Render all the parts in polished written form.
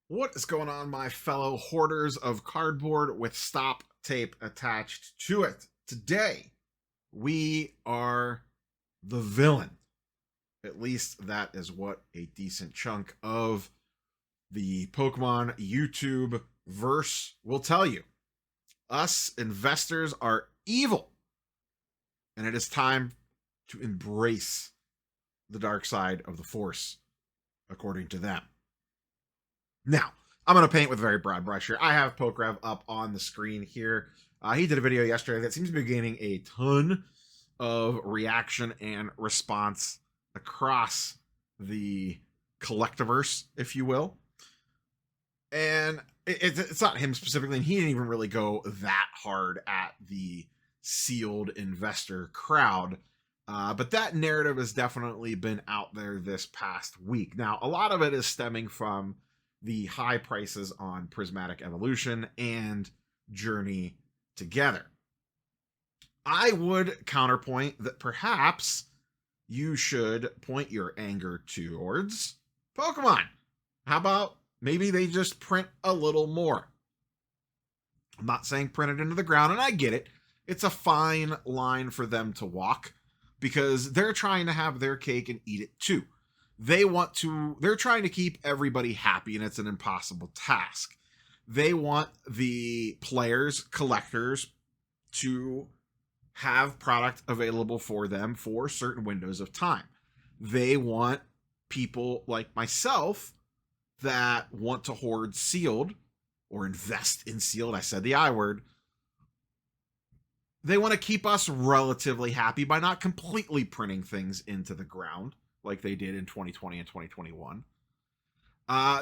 What is going on, my fellow hoarders of cardboard with stop tape attached to it? Today, we are the villain. At least that is what a decent chunk of the Pokemon YouTube verse will tell you. Us investors are evil, and it is time to embrace the dark side of the Force, according to them. Now, I'm going to paint with a very broad brush here. I have PokeRev up on the screen here. He did a video yesterday that seems to be gaining a ton of reaction and response across the collectiverse, if you will. And it's not him specifically, and he didn't even really go that hard at the sealed investor crowd. But that narrative has definitely been out there this past week. Now, a lot of it is stemming from the high prices on Prismatic Evolution and Journey together. I would counterpoint that perhaps you should point your anger towards Pokemon. How about maybe they just print a little more? I'm not saying print it into the ground, and I get it. It's a fine line for them to walk because they're trying to have their cake and eat it too. They're trying to keep everybody happy, and it's an impossible task. They want the players, collectors, to have product available for them for certain windows of time. They want people like myself that want to hoard sealed or invest in sealed. I said the I word. They want to keep us relatively happy by not completely printing things into the ground like they did in 2020 and 2021.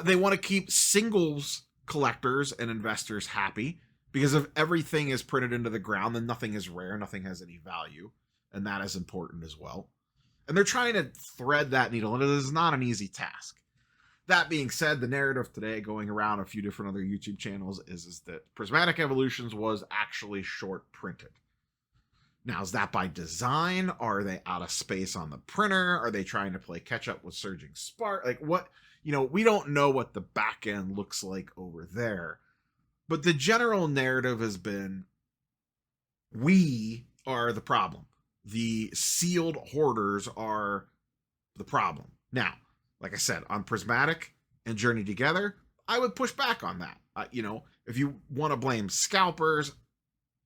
They want to keep singles collectors and investors happy because if everything is printed into the ground, then nothing is rare, nothing has any value, and that is important as well. And they're trying to thread that needle, and it is not an easy task. That being said, the narrative today going around a few different other YouTube channels is that Prismatic Evolutions was actually short printed. Now, is that by design? Are they out of space on the printer? Are they trying to play catch up with Surging Spark? Like what, we don't know what the back end looks like over there. But the general narrative has been, we are the problem. The sealed hoarders are the problem. Now, like I said, on Prismatic and Journey Together, I would push back on that. If you want to blame scalpers,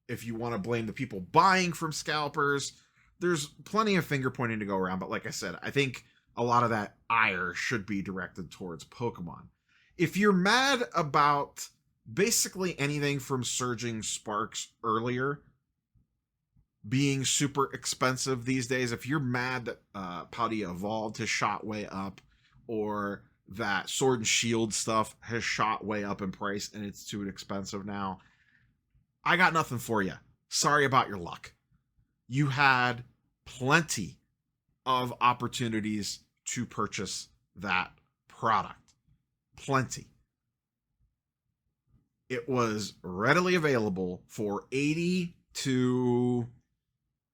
if you want to blame the people buying from scalpers, there's plenty of finger pointing to go around. But like I said, I think a lot of that ire should be directed towards Pokemon. If you're mad about basically anything from Surging Sparks earlier being super expensive these days, if you're mad that Paldea Evolved has shot way up, or that Sword and Shield stuff has shot way up in price and it's too expensive now, I got nothing for you. Sorry about your luck. You had plenty of opportunities to purchase that product. Plenty. It was readily available for $80 to,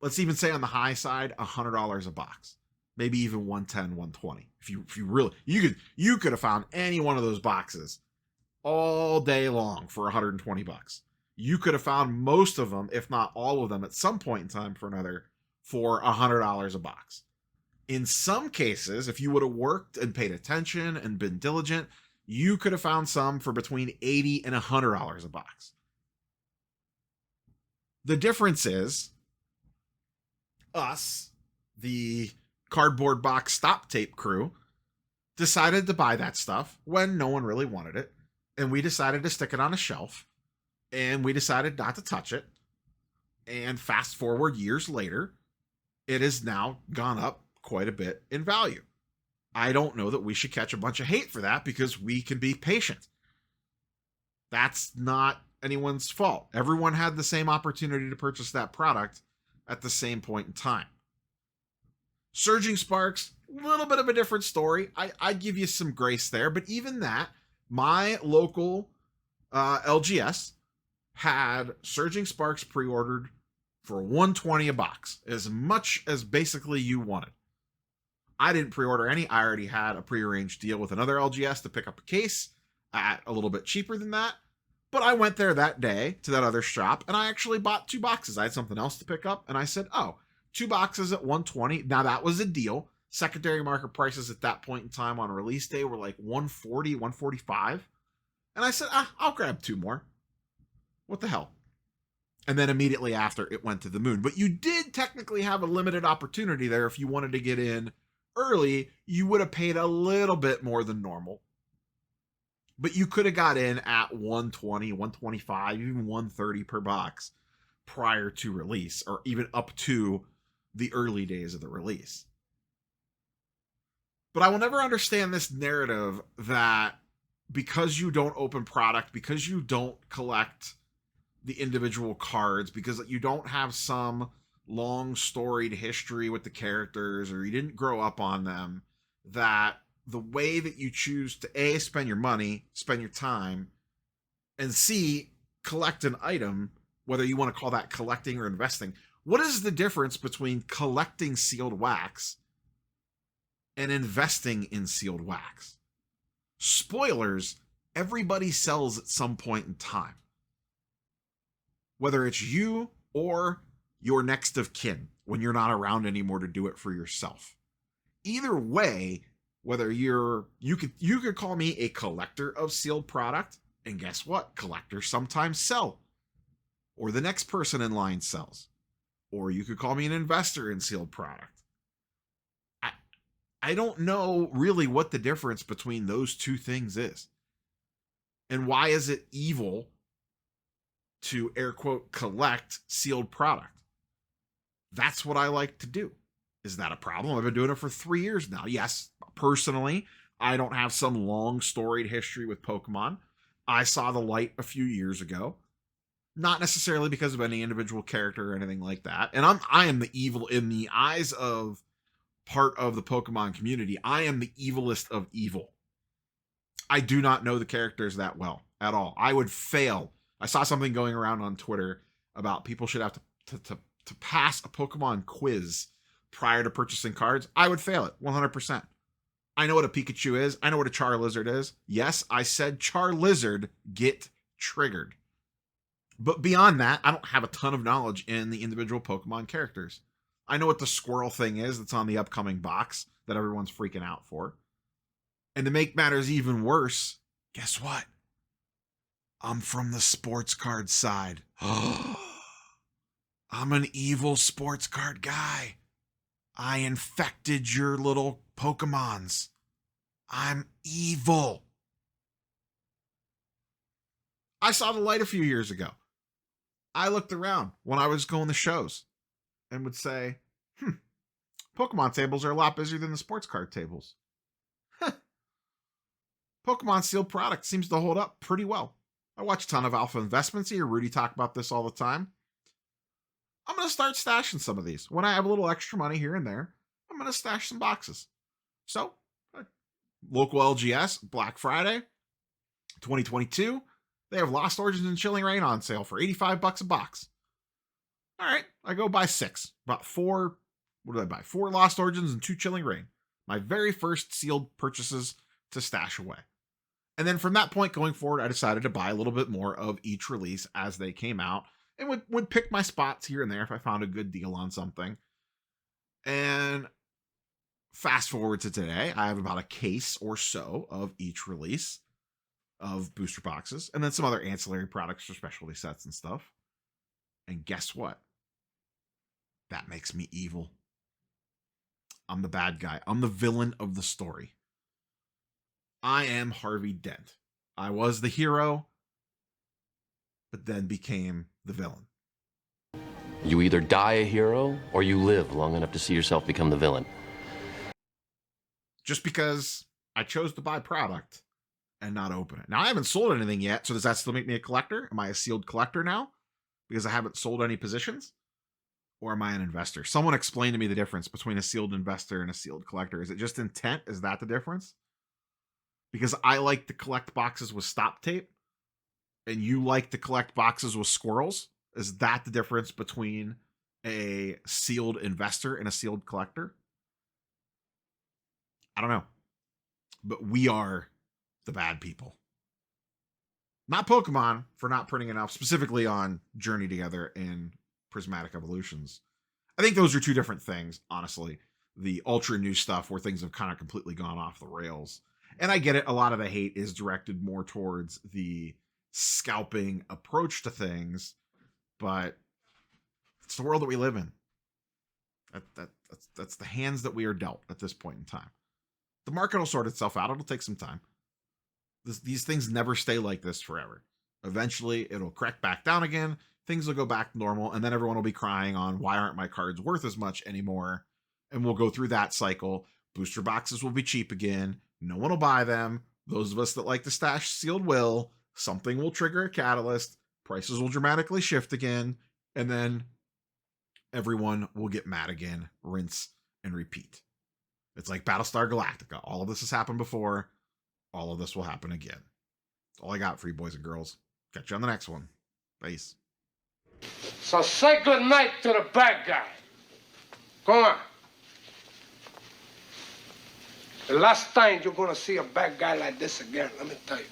let's even say on the high side, $100 a box. Maybe even $110, $120. If you really, you could have found any one of those boxes all day long for $120. You could have found most of them, if not all of them, at some point in time for another for $100 a box. In some cases, if you would have worked and paid attention and been diligent, you could have found some for between $80 and $100 a box. The difference is us, the cardboard box stop tape crew, decided to buy that stuff when no one really wanted it, and we decided to stick it on a shelf. And we decided not to touch it. And fast forward years later, it has now gone up quite a bit in value. I don't know that we should catch a bunch of hate for that because we can be patient. That's not anyone's fault. Everyone had the same opportunity to purchase that product at the same point in time. Surging Sparks, a little bit of a different story. I give you some grace there, but even that, my local LGS had Surging Sparks pre-ordered for $120 a box, as much as basically you wanted. I didn't pre-order any. I already had a prearranged deal with another LGS to pick up a case. at a little bit cheaper than that. But I went there that day to that other shop, and I actually bought 2 boxes. I had something else to pick up, and I said, oh, 2 boxes at $120. Now, that was a deal. Secondary market prices at that point in time on release day were like $140, $145. And I said, I'll grab 2 more. What the hell? And then immediately after, it went to the moon. But you did technically have a limited opportunity there. If you wanted to get in early, you would have paid a little bit more than normal. But you could have got in at $120, $125, even $130 per box prior to release, or even up to the early days of the release. But I will never understand this narrative that because you don't open product, because you don't collect the individual cards, because you don't have some long storied history with the characters, or you didn't grow up on them, that the way that you choose to A, spend your money, spend your time, and C, collect an item, whether you want to call that collecting or investing. What is the difference between collecting sealed wax and investing in sealed wax? Spoilers, everybody sells at some point in time. Whether it's you or your next of kin when you're not around anymore to do it for yourself. Either way, whether you could call me a collector of sealed product, and guess what? Collectors sometimes sell. Or the next person in line sells. Or you could call me an investor in sealed product. I don't know really what the difference between those two things is. And why is it evil to, air quote, collect sealed product? That's what I like to do. Is that a problem? I've been doing it for 3 years now. Yes, personally, I don't have some long storied history with Pokemon. I saw the light a few years ago. Not necessarily because of any individual character or anything like that. And I am the evil in the eyes of part of the Pokemon community. I am the evilest of evil. I do not know the characters that well at all. I would fail. I saw something going around on Twitter about people should have to pass a Pokemon quiz prior to purchasing cards. I would fail it 100%. I know what a Pikachu is. I know what a Charizard is. Yes, I said Charizard, get triggered. But beyond that, I don't have a ton of knowledge in the individual Pokemon characters. I know what the squirrel thing is that's on the upcoming box that everyone's freaking out for. And to make matters even worse, guess what? I'm from the sports card side. I'm an evil sports card guy. I infected your little Pokemons. I'm evil. I saw the light a few years ago. I looked around when I was going to shows and would say, Pokemon tables are a lot busier than the sports card tables. Pokemon sealed product seems to hold up pretty well. I watch a ton of Alpha Investments here. Rudy talk about this all the time. I'm going to start stashing some of these. When I have a little extra money here and there, I'm going to stash some boxes. So, local LGS, Black Friday, 2022, they have Lost Origins and Chilling Reign on sale for $85 a box. All right, I go buy 6. About 4, what did I buy? 4 Lost Origins and 2 Chilling Reign. My very first sealed purchases to stash away. And then from that point going forward, I decided to buy a little bit more of each release as they came out, and would pick my spots here and there if I found a good deal on something. And fast forward to today, I have about a case or so of each release of booster boxes, and then some other ancillary products for specialty sets and stuff. And guess what? That makes me evil. I'm the bad guy. I'm the villain of the story. I am Harvey Dent. I was the hero, but then became the villain. You either die a hero, or you live long enough to see yourself become the villain. Just because I chose to buy product and not open it. Now, I haven't sold anything yet, so does that still make me a collector? Am I a sealed collector now because I haven't sold any positions? Or am I an investor? Someone explain to me the difference between a sealed investor and a sealed collector. Is it just intent? Is that the difference? Because I like to collect boxes with stop tape, and you like to collect boxes with squirrels. Is that the difference between a sealed investor and a sealed collector? I don't know. But we are the bad people. Not Pokemon for not printing enough, specifically on Journey Together and Prismatic Evolutions. I think those are two different things, honestly. The ultra new stuff where things have kind of completely gone off the rails. And I get it, a lot of the hate is directed more towards the scalping approach to things, but it's the world that we live in. That's the hands that we are dealt at this point in time. The market will sort itself out. It'll take some time. These things never stay like this forever. Eventually, it'll crack back down again. Things will go back to normal, and then everyone will be crying on why aren't my cards worth as much anymore? And we'll go through that cycle. Booster boxes will be cheap again. No one will buy them. Those of us that like to stash sealed will. Something will trigger a catalyst. Prices will dramatically shift again. And then everyone will get mad again. Rinse and repeat. It's like Battlestar Galactica. All of this has happened before. All of this will happen again. That's all I got for you, boys and girls. Catch you on the next one. Peace. So say good night to the bad guy. Come on. The last time you're gonna see a bad guy like this again, let me tell you.